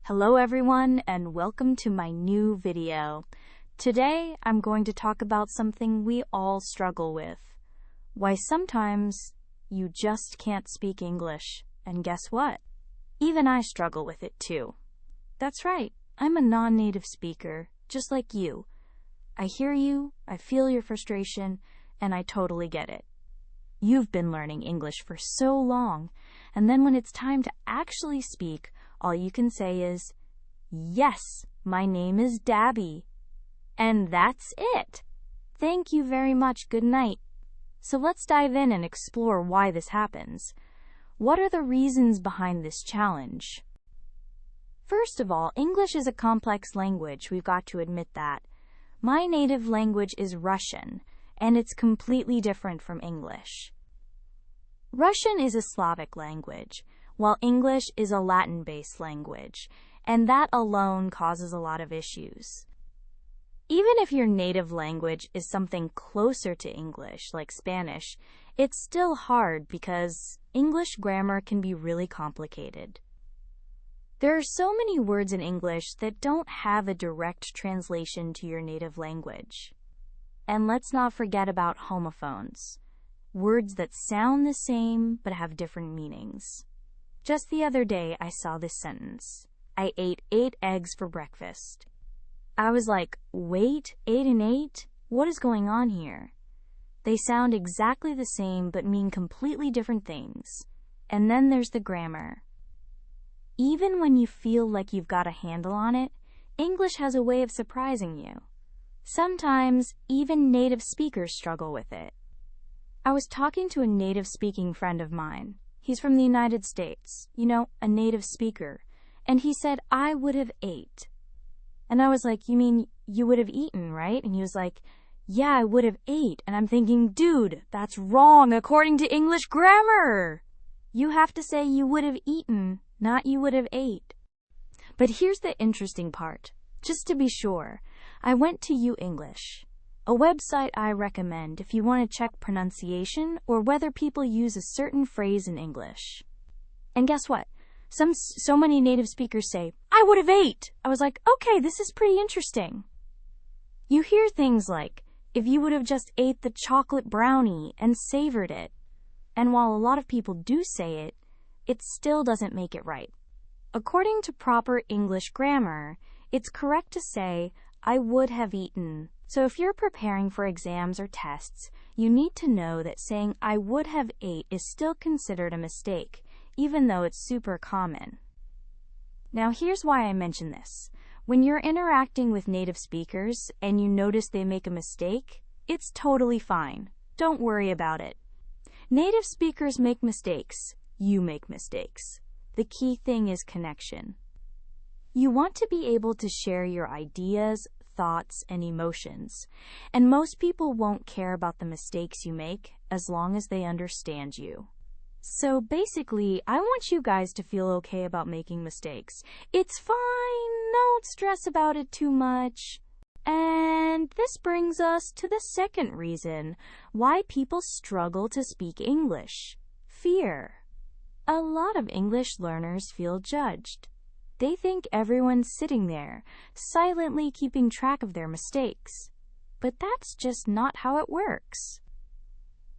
Hello everyone and welcome to my new video. Today I'm going to talk about something we all struggle with. Why sometimes you just can't speak English. And guess what? Even I struggle with it too. That's right, I'm a non-native speaker, just like you. I hear you, I feel your frustration, and I totally get it. You've been learning English for so long, and then when it's time to actually speak, all you can say is, "Yes, my name is Dabby." And that's it. Thank you very much. Good night. So let's dive in and explore why this happens. What are the reasons behind this challenge? First of all, English is a complex language. We've got to admit that. My native language is Russian, and it's completely different from English. Russian is a Slavic language, while English is a Latin-based language, and that alone causes a lot of issues. Even if your native language is something closer to English, like Spanish, it's still hard because English grammar can be really complicated. There are so many words in English that don't have a direct translation to your native language. And let's not forget about homophones, words that sound the same but have different meanings. Just the other day, I saw this sentence. I ate 8 eggs for breakfast. I was like, wait, 8 and 8? What is going on here? They sound exactly the same but mean completely different things. And then there's the grammar. Even when you feel like you've got a handle on it, English has a way of surprising you. Sometimes, even native speakers struggle with it. I was talking to a native-speaking friend of mine. He's from the United States, a native speaker. And he said, I would have ate. And I was like, you mean you would have eaten, right? And he was like, yeah, I would have ate. And I'm thinking, dude, that's wrong according to English grammar. You have to say you would have eaten, not you would have ate. But here's the interesting part. Just to be sure, I went to U-English, a website I recommend if you want to check pronunciation or whether people use a certain phrase in English. And guess what? So many native speakers say, I would have ate. I was like, okay, this is pretty interesting. You hear things like, if you would have just ate the chocolate brownie and savored it. And while a lot of people do say it, it still doesn't make it right. According to proper English grammar, it's correct to say, I would have eaten. So if you're preparing for exams or tests, you need to know that saying I would have ate is still considered a mistake, even though it's super common. Now here's why I mention this. When you're interacting with native speakers and you notice they make a mistake, it's totally fine. Don't worry about it. Native speakers make mistakes. You make mistakes. The key thing is connection. You want to be able to share your ideas, thoughts, and emotions, and most people won't care about the mistakes you make as long as they understand you. So basically, I want you guys to feel okay about making mistakes. It's fine, don't stress about it too much. And this brings us to the second reason why people struggle to speak English: fear. A lot of English learners feel judged. They think everyone's sitting there, silently keeping track of their mistakes. But that's just not how it works.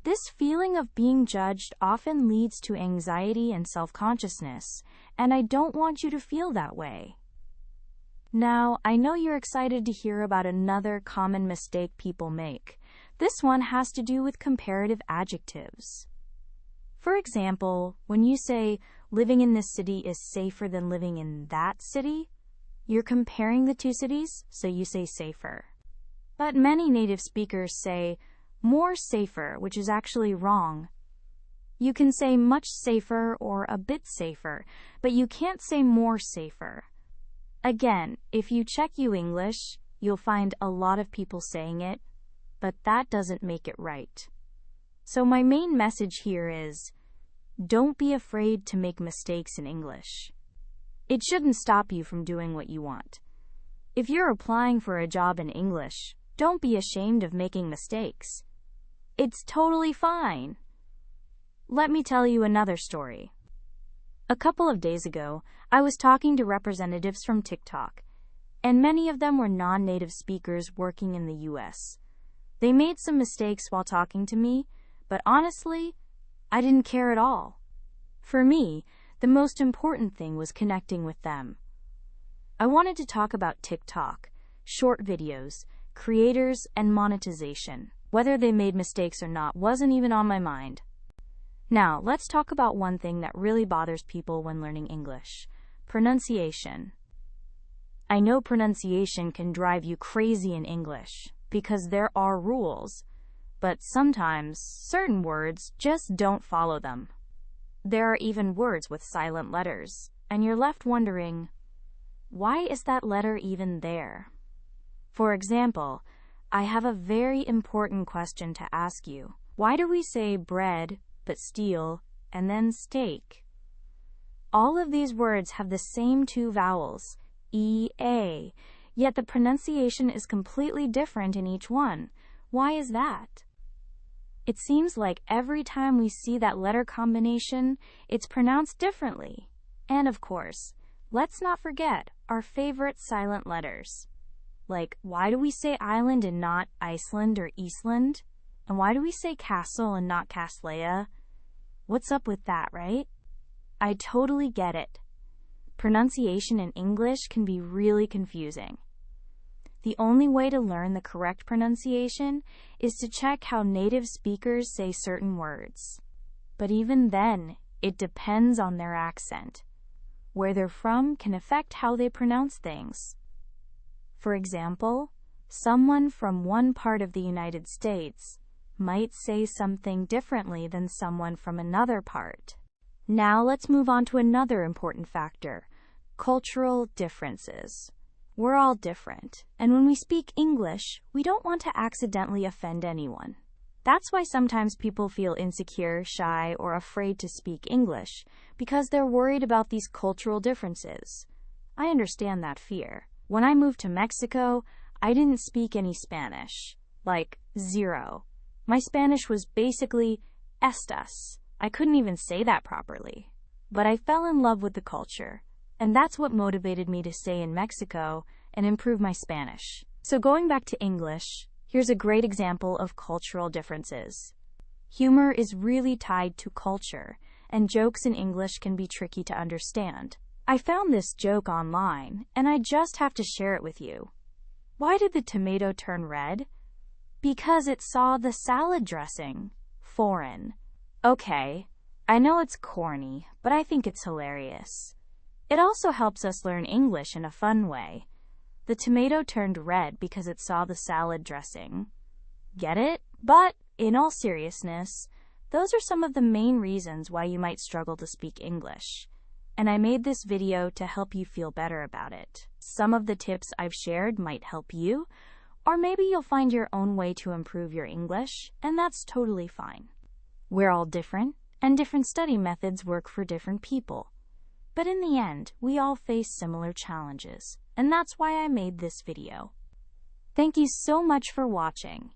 This feeling of being judged often leads to anxiety and self-consciousness, and I don't want you to feel that way. Now, I know you're excited to hear about another common mistake people make. This one has to do with comparative adjectives. For example, when you say, living in this city is safer than living in that city, you're comparing the two cities, so you say safer. But many native speakers say, more safer, which is actually wrong. You can say much safer or a bit safer, but you can't say more safer. Again, if you check U-English, you'll find a lot of people saying it, but that doesn't make it right. So my main message here is, don't be afraid to make mistakes in English. It shouldn't stop you from doing what you want. If you're applying for a job in English, don't be ashamed of making mistakes. It's totally fine. Let me tell you another story. A couple of days ago, I was talking to representatives from TikTok, and many of them were non-native speakers working in the US. They made some mistakes while talking to me, but honestly, I didn't care at all. For me, the most important thing was connecting with them. I wanted to talk about TikTok, short videos, creators, and monetization. Whether they made mistakes or not wasn't even on my mind. Now, let's talk about one thing that really bothers people when learning English: pronunciation. I know pronunciation can drive you crazy in English because there are rules, but sometimes certain words just don't follow them. There are even words with silent letters, and you're left wondering, why is that letter even there? For example, I have a very important question to ask you. Why do we say bread, but steel, and then steak? All of these words have the same two vowels, E-A, yet the pronunciation is completely different in each one. Why is that? It seems like every time we see that letter combination, it's pronounced differently. And of course, let's not forget our favorite silent letters. Like, why do we say island and not Iceland or Eastland? And why do we say castle and not Castleia? What's up with that, right? I totally get it. Pronunciation in English can be really confusing. The only way to learn the correct pronunciation is to check how native speakers say certain words. But even then, it depends on their accent. Where they're from can affect how they pronounce things. For example, someone from one part of the United States might say something differently than someone from another part. Now let's move on to another important factor: cultural differences. We're all different, and when we speak English, we don't want to accidentally offend anyone. That's why sometimes people feel insecure, shy, or afraid to speak English, because they're worried about these cultural differences. I understand that fear. When I moved to Mexico, I didn't speak any Spanish. Like, zero. My Spanish was basically estas. I couldn't even say that properly. But I fell in love with the culture, and that's what motivated me to stay in Mexico and improve my Spanish. So going back to English, here's a great example of cultural differences. Humor is really tied to culture, and jokes in English can be tricky to understand. I found this joke online, and I just have to share it with you. Why did the tomato turn red? Because it saw the salad dressing. Foreign. Okay, I know it's corny, but I think it's hilarious. It also helps us learn English in a fun way. The tomato turned red because it saw the salad dressing. Get it? But, in all seriousness, those are some of the main reasons why you might struggle to speak English. And I made this video to help you feel better about it. Some of the tips I've shared might help you, or maybe you'll find your own way to improve your English, and that's totally fine. We're all different, and different study methods work for different people. But in the end, we all face similar challenges, and that's why I made this video. Thank you so much for watching.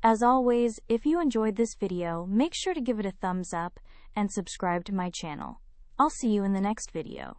As always, if you enjoyed this video, make sure to give it a thumbs up and subscribe to my channel. I'll see you in the next video.